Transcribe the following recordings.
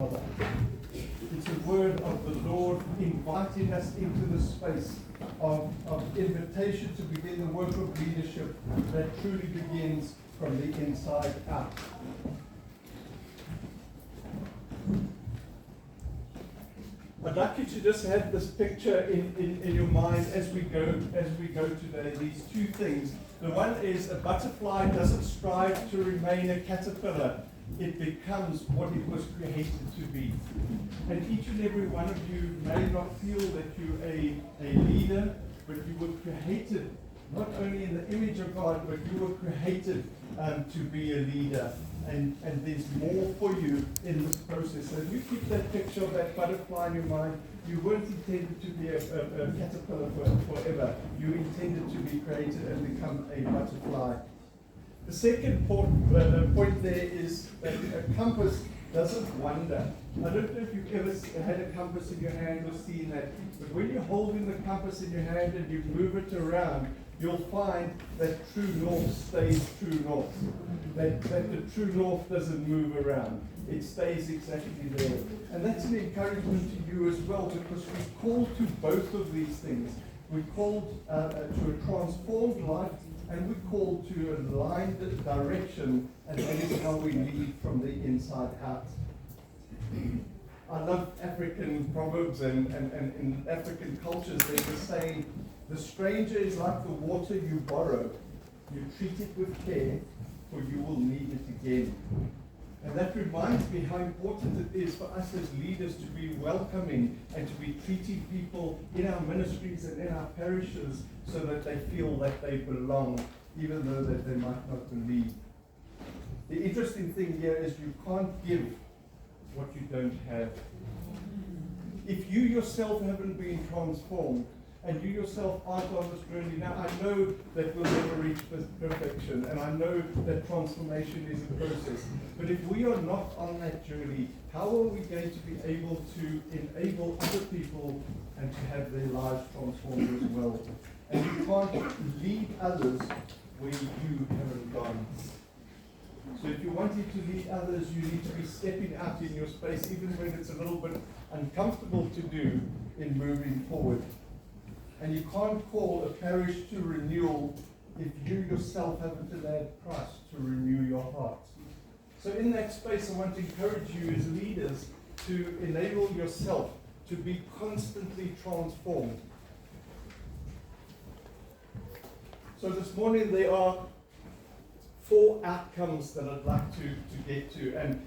Father. It's a word of the Lord inviting us into the space of invitation to begin the work of leadership that truly begins from the inside out. I'd like you to just have this picture in your mind as we go today. These two things. The one is a butterfly doesn't strive to remain a caterpillar. It becomes what it was created to be. And each and every one of you may not feel that you're a leader, but you were created not only in the image of God, but you were created to be a leader. And there's more for you in this process. So if you keep that picture of that butterfly in your mind, you weren't intended to be a caterpillar forever. You intended to be created and become a butterfly. The second point there is that a compass doesn't wander. I don't know if you've ever had a compass in your hand or seen that, but when you're holding the compass in your hand and you move it around, you'll find that true north stays true north. That the true north doesn't move around. It stays exactly there. And that's an encouragement to you as well, because we're called to both of these things. We're called to a transformed life, and we're called to a aligned direction, and that is how we lead from the inside out. I love African proverbs and in African cultures there's a saying, the stranger is like the water you borrow. You treat it with care, for you will need it again. And that reminds me how important it is for us as leaders to be welcoming and to be treating people in our ministries and in our parishes so that they feel that they belong, even though that they might not believe. The interesting thing here is you can't give what you don't have. If you yourself haven't been transformed, and you yourself aren't on this journey. Now, I know that we'll never reach perfection, and I know that transformation is a process. But if we are not on that journey, how are we going to be able to enable other people and to have their lives transformed as well? And you can't lead others where you haven't gone. So if you're wanting to lead others, you need to be stepping out in your space, even when it's a little bit uncomfortable to do in moving forward. And you can't call a parish to renewal if you yourself haven't allowed Christ to renew your heart. So in that space, I want to encourage you as leaders to enable yourself to be constantly transformed. So this morning there are 4 outcomes that I'd like to get to. And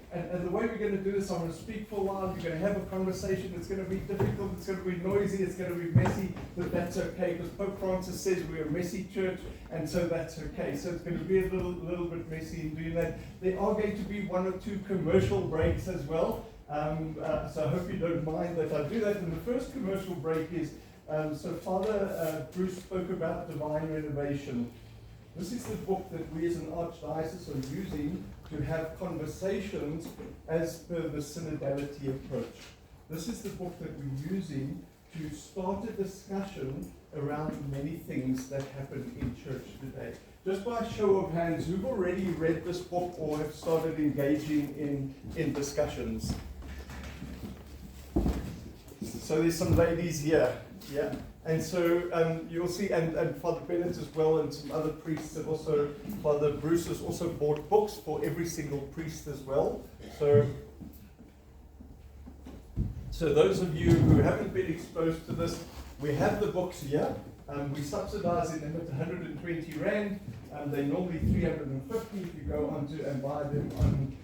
the way we're going to do this, I'm going to speak for a while, you're going to have a conversation, it's going to be difficult, it's going to be noisy, it's going to be messy, but that's okay, because Pope Francis says we're a messy church, and so that's okay. So it's going to be a little bit messy in doing that. There are going to be 1 or 2 commercial breaks as well, so I hope you don't mind that I do that. And the first commercial break is, so Father Bruce spoke about divine renovation. This is the book that we as an archdiocese are using to have conversations as per the synodality approach. This is the book that we're using to start a discussion around many things that happen in church today. Just by a show of hands, who've already read this book or have started engaging in discussions? So there's some ladies here, yeah. And so you'll see, and Father Bennett as well, and some other priests have also, Father Bruce has also bought books for every single priest as well. So those of you who haven't been exposed to this, we have the books here. We subsidize them at 120 Rand. They're normally 350 if you go on to and buy them on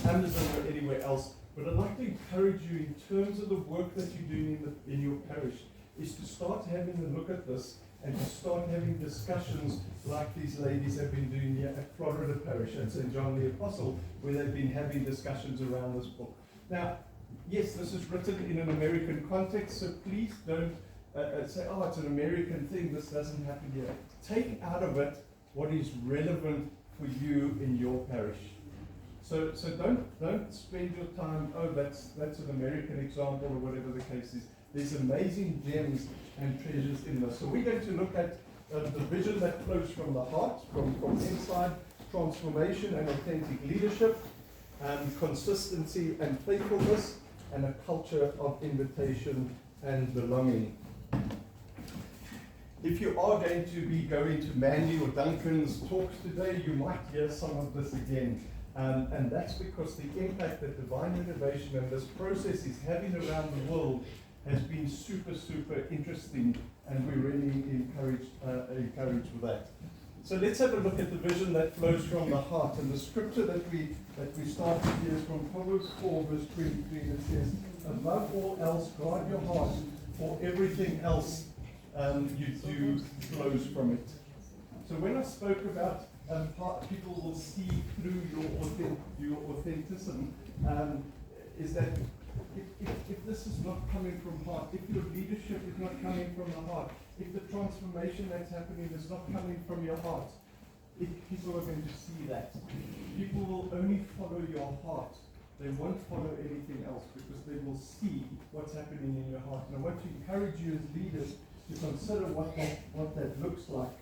Amazon or anywhere else. But I'd like to encourage you in terms of the work that you're doing in your parish, is to start having a look at this and to start having discussions like these ladies have been doing here at Florida Parish and St. John the Apostle, where they've been having discussions around this book. Now, yes, this is written in an American context, so please don't say, oh, it's an American thing, this doesn't happen here. Take out of it what is relevant for you in your parish. So don't spend your time, oh, that's an American example or whatever the case is. There's amazing gems and treasures in this. So we're going to look at the vision that flows from the heart, from inside, transformation and authentic leadership. consistency and faithfulness, and a culture of invitation and belonging. If you are going to be going to Mandy or Duncan's talks today, you might hear some of this again. And that's because the impact that Divine Innovation and this process is having around the world has been super, super interesting, and we're really encouraged with that. So let's have a look at the vision that flows from the heart. And the scripture that we started here is from Proverbs 4, verse 23, and it says, above all else, guard your heart, for everything else you do flows from it. So when I spoke about people will see through your authenticity, is that if this is not coming from heart, if your leadership is not coming from the heart, if the transformation that's happening is not coming from your heart, people are going to see that. People will only follow your heart. They won't follow anything else because they will see what's happening in your heart. And I want to encourage you as leaders to consider what that looks like.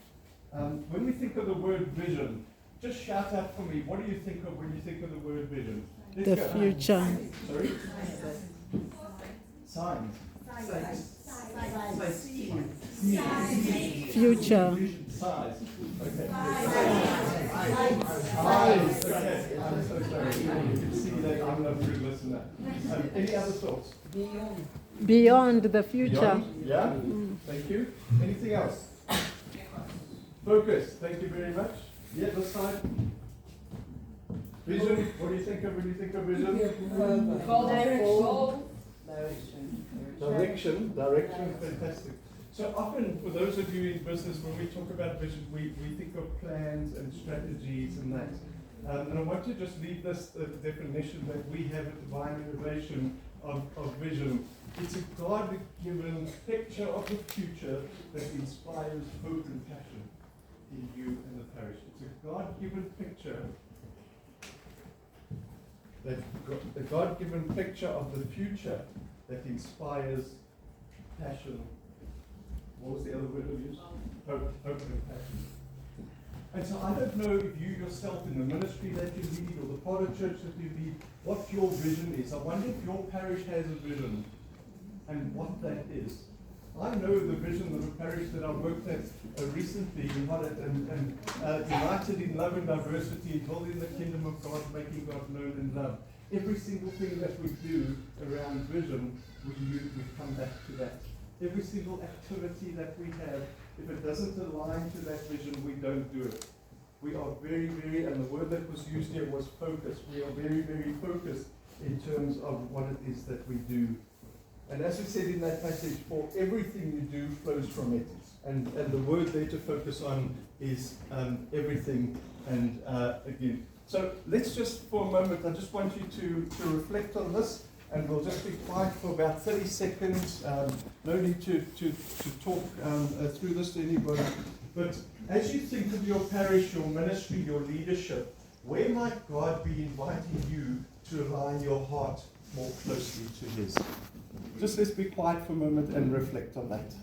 When we think of the word vision, just shout out for me, what do you think of when you think of the word vision? The future. Sorry? Signs. Future. Size. Okay. Size. Okay. I'm so sorry. You can see that I'm not a good listener. Any other thoughts? Beyond the future. Beyond? Yeah? Thank you. Anything else? Focus. Thank you very much. Yeah, this side. Vision. What do you think of when you think of vision? Direction. Fantastic. So often, for those of you in business, when we talk about vision, we think of plans and strategies and that. And I want to just leave this definition that we have at Divine Innovation of vision. It's a God-given picture of the future that inspires hope and passion in you and the parish. It's a God-given picture, a God-given picture of the future that inspires passion. What was the other word I used? Hope and passion. And so I don't know if you yourself in the ministry that you lead or the part of church that you lead, what your vision is. I wonder if your parish has a vision and what that is. I know the vision of the parish that I worked at recently, united in love and diversity, building the kingdom of God, making God known in love. Every single thing that we do around vision, we come back to that. Every single activity that we have, if it doesn't align to that vision, we don't do it. We are very, very, and the word that was used here was focus. We are very, very focused in terms of what it is that we do. And as we said in that passage, for everything you do flows from it. And the word there to focus on is everything. And again, so let's just for a moment, I just want you to reflect on this. And we'll just be quiet for about 30 seconds. No need to talk through this to anybody. But as you think of your parish, your ministry, your leadership, where might God be inviting you to align your heart more closely to His? Just let's be quiet for a moment and reflect on that.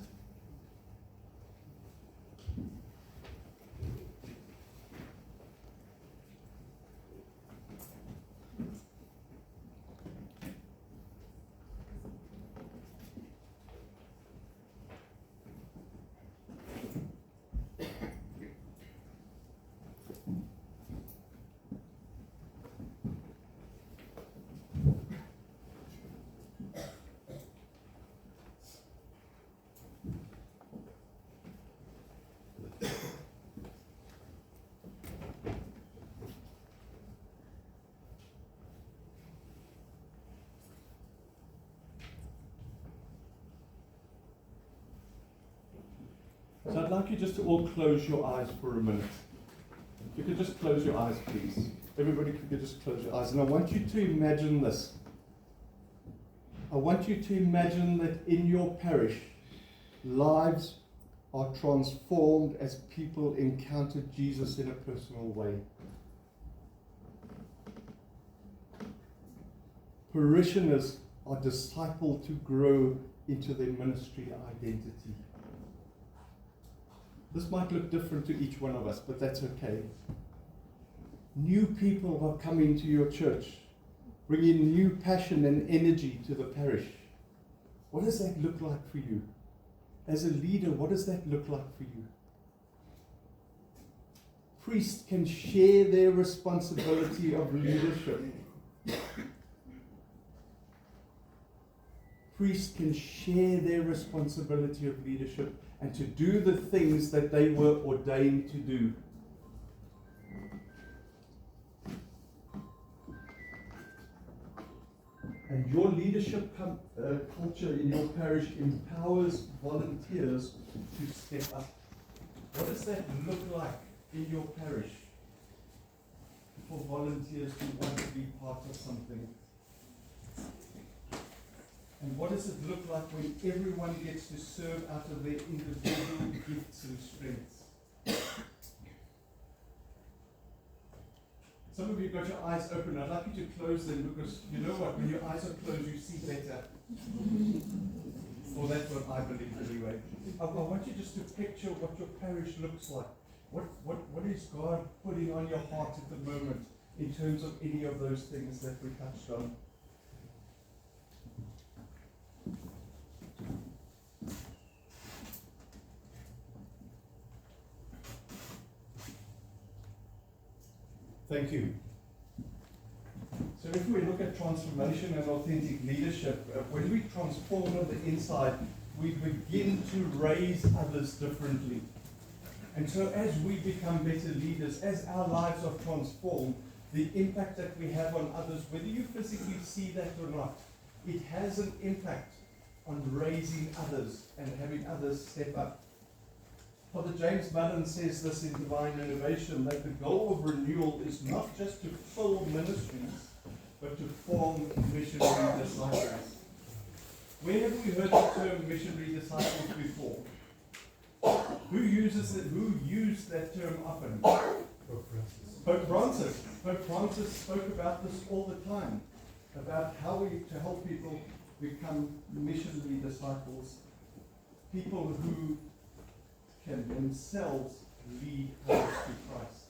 So I'd like you just to all close your eyes for a minute. If you could just close your eyes, please. Everybody could just close your eyes. And I want you to imagine this. I want you to imagine that in your parish, lives are transformed as people encounter Jesus in a personal way. Parishioners are discipled to grow into their ministry identity. This might look different to each one of us, but that's okay. New people are coming to your church bringing new passion and energy to the parish. What does that look like for you? As a leader, what does that look like for you? Priests can share their responsibility of leadership. Priests can share their responsibility of leadership and to do the things that they were ordained to do. And your leadership culture in your parish empowers volunteers to step up. What does that look like in your parish for volunteers who want to be part of something? And what does it look like when everyone gets to serve out of their individual gifts and strengths? Some of you got your eyes open. I'd like you to close them because you know what? When your eyes are closed, you see better. Or that's what I believe anyway. I want you just to picture what your parish looks like. What is God putting on your heart at the moment in terms of any of those things that we touched on? Thank you. So if we look at transformation and authentic leadership, when we transform on the inside, we begin to raise others differently. And so as we become better leaders, as our lives are transformed, the impact that we have on others, whether you physically see that or not, it has an impact on raising others and having others step up. Father James Madden says this in Divine Innovation, that the goal of renewal is not just to fill ministries, but to form missionary disciples. Where have we heard the term missionary disciples before? Who uses it? Who used that term often? Pope Francis. Pope Francis spoke about this all the time, about how to help people become missionary disciples, people who can themselves lead others to Christ.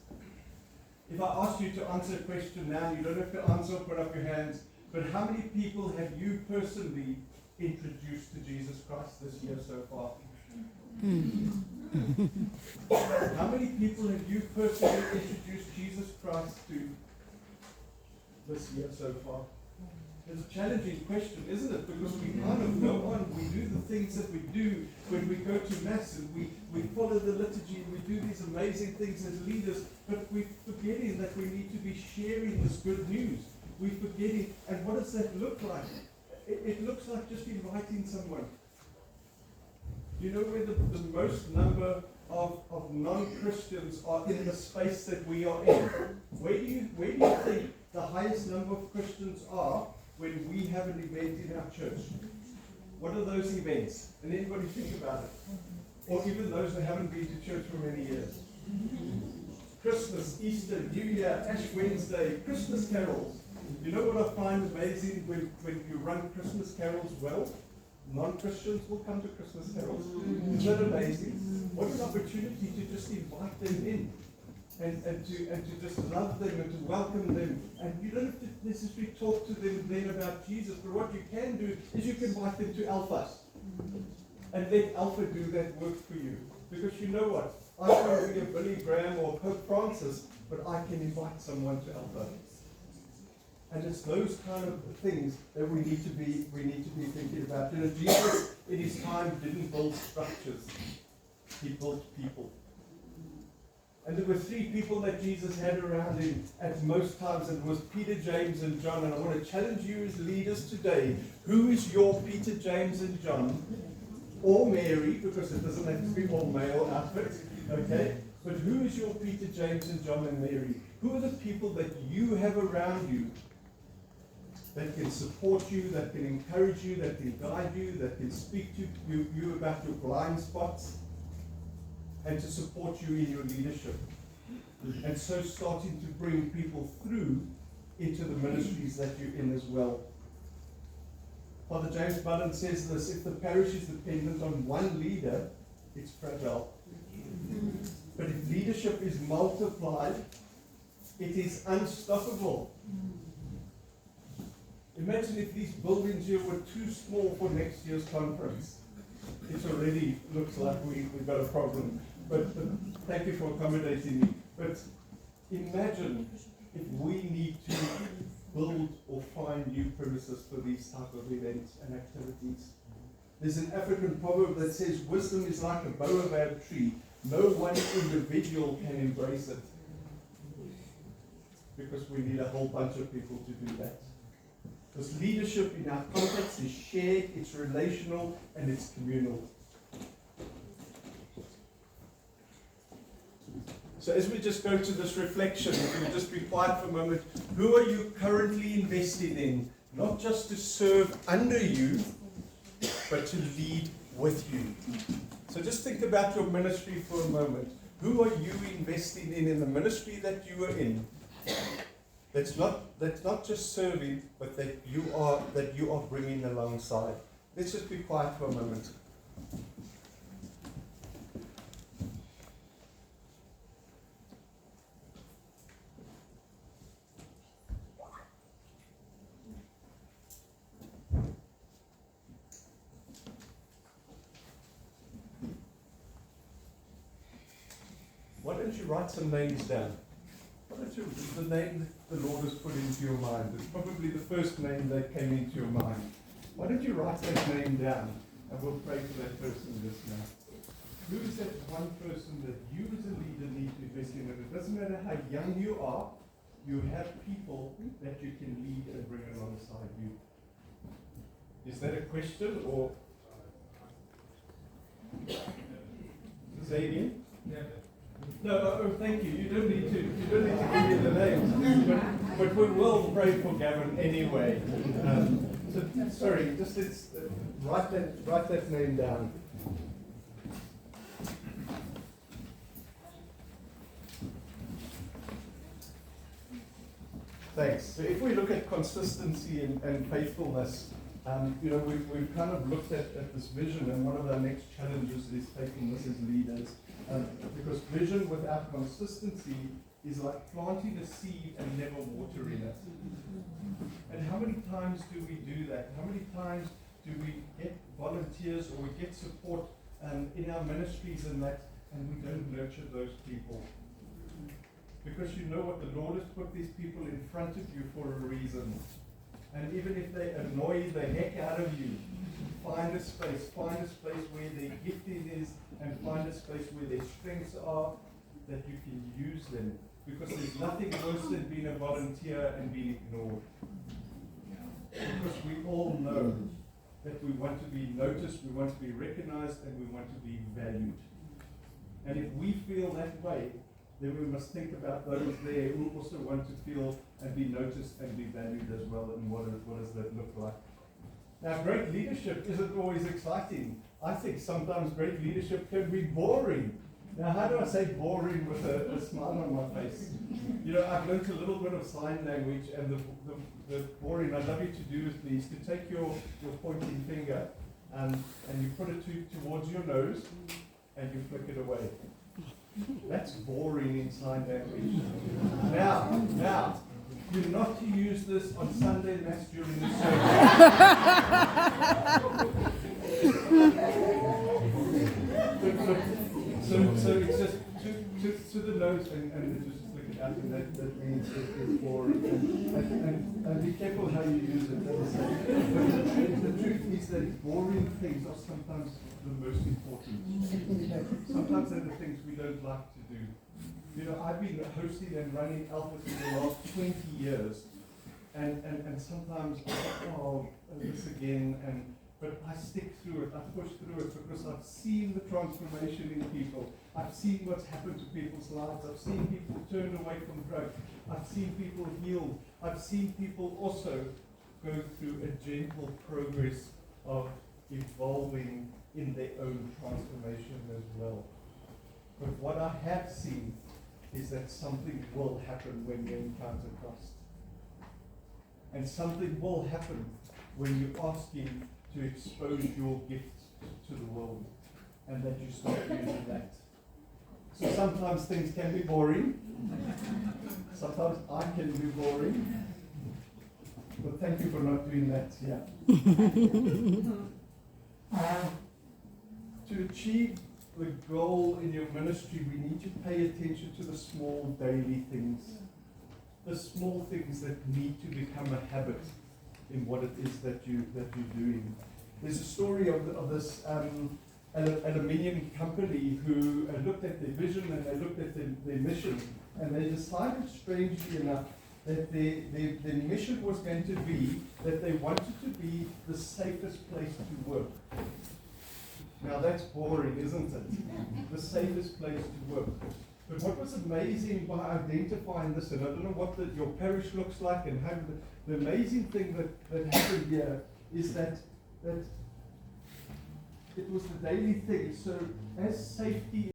If I ask you to answer a question now, you don't have to answer, put up your hands, but how many people have you personally introduced to Jesus Christ this year so far? How many people have you personally introduced Jesus Christ to this year so far? It's a challenging question, isn't it? Because we kind of go on, we do the things that we do when we go to Mass, and we follow the liturgy, and we do these amazing things as leaders, but we're forgetting that we need to be sharing this good news. We're forgetting, and what does that look like? It looks like just inviting someone. You know where the most number of non-Christians are in the space that we are in? Where do you think the highest number of Christians are when we have an event in our church? What are those events? And anybody think about it? Or even those that haven't been to church for many years. Christmas, Easter, New Year, Ash Wednesday, Christmas carols. You know what I find amazing when you run Christmas carols well? Non-Christians will come to Christmas carols. Isn't that amazing? What an opportunity to just invite them in. And to just love them and to welcome them. And you don't have to necessarily talk to them then about Jesus, but what you can do is you can invite them to Alpha. And let Alpha do that work for you. Because you know what? I can't be a Billy Graham or Pope Francis, but I can invite someone to Alpha. And it's those kind of things that we need to be thinking about. You know, Jesus in his time didn't build structures. He built people. And there were 3 people that Jesus had around him at most times, and it was Peter, James, and John. And I want to challenge you as leaders today. Who is your Peter, James, and John? Or Mary, because it doesn't have to be all male outfits, okay? But who is your Peter, James, and John, and Mary? Who are the people that you have around you that can support you, that can encourage you, that can guide you, that can speak to you about your blind spots, and to support you in your leadership? And so starting to bring people through into the ministries that you're in as well. Father James Budden says this: if the parish is dependent on one leader, it's fragile. But if leadership is multiplied, it is unstoppable. Imagine if these buildings here were too small for next year's conference. It already looks like we've got a problem. But thank you for accommodating me. But imagine if we need to build or find new premises for these type of events and activities. There's an African proverb that says, wisdom is like a baobab tree. No one individual can embrace it. Because we need a whole bunch of people to do that. Because leadership in our context is shared, it's relational, and it's communal. So as we just go to this reflection, if we just be quiet for a moment, who are you currently investing in? Not just to serve under you, but to lead with you. So just think about your ministry for a moment. Who are you investing in the ministry that you are in? That's not just serving, but that you are bringing alongside. Let's just be quiet for a moment. Why don't you write some names down? Why don't you, the name that the Lord has put into your mind, it's probably the first name that came into your mind. Why don't you write that name down, and we'll pray for that person just now. Who is that one person that you as a leader need to invest in? And it doesn't matter how young you are, you have people that you can lead and bring alongside you. Is that a question, or? Say again? Yeah. No, thank you. You don't need to give me the names, but we will pray for Gavin anyway. Sorry, just write that name down. Thanks. So if we look at consistency and faithfulness, we've kind of looked at this vision, and one of our next challenges is taking this as leaders. Because vision without consistency is like planting a seed and never watering it. And how many times do we do that? How many times do we get volunteers or we get support in our ministries and that, and we don't nurture those people? Because you know what, the Lord has put these people in front of you for a reason. And even if they annoy the heck out of you, find a space where their gifting is, and find a space where their strengths are, that you can use them. Because there's nothing worse than being a volunteer and being ignored. Because we all know that we want to be noticed, we want to be recognized, and we want to be valued. And if we feel that way, then we must think about those there who also want to feel and be noticed and be valued as well. And what does that look like? Now, great leadership isn't always exciting. I think sometimes great leadership can be boring. Now, how do I say boring with a smile on my face? I've learned a little bit of sign language, and the boring I'd love you to do with me is to take your pointing finger and you put it towards your nose and you flick it away. That's boring in sign language. Now, you're not to use this on Sunday Mass during the service. So it's just to the nose and just flick it out, and that means it's boring. And be careful how you use it. But the truth is that boring things are sometimes the most important. Sometimes they're the things we don't like to do. I've been hosting and running Alpha for the last 20 years, and sometimes I think, this again, but I stick through it, I push through it, because I've seen the transformation in people. I've seen what's happened to people's lives. I've seen people turn away from drugs. I've seen people healed. I've seen people also go through a gentle progress of evolving in their own transformation as well. But what I have seen is that something will happen when you encounter Christ. And something will happen when you ask Him to expose your gifts to the world, and that you start using that. So sometimes things can be boring. Sometimes I can be boring. But thank you for not doing that, yeah. To achieve the goal in your ministry, we need to pay attention to the small daily things. The small things that need to become a habit in what it is that you're doing. There's a story of this aluminium company who looked at their vision and they looked at their mission, and they decided, strangely enough, that their mission was going to be that they wanted to be the safest place to work. Now that's boring, isn't it? The safest place to work. But what was amazing by identifying this, and I don't know what your parish looks like, and how the amazing thing that happened here is that it was the daily thing. So as safety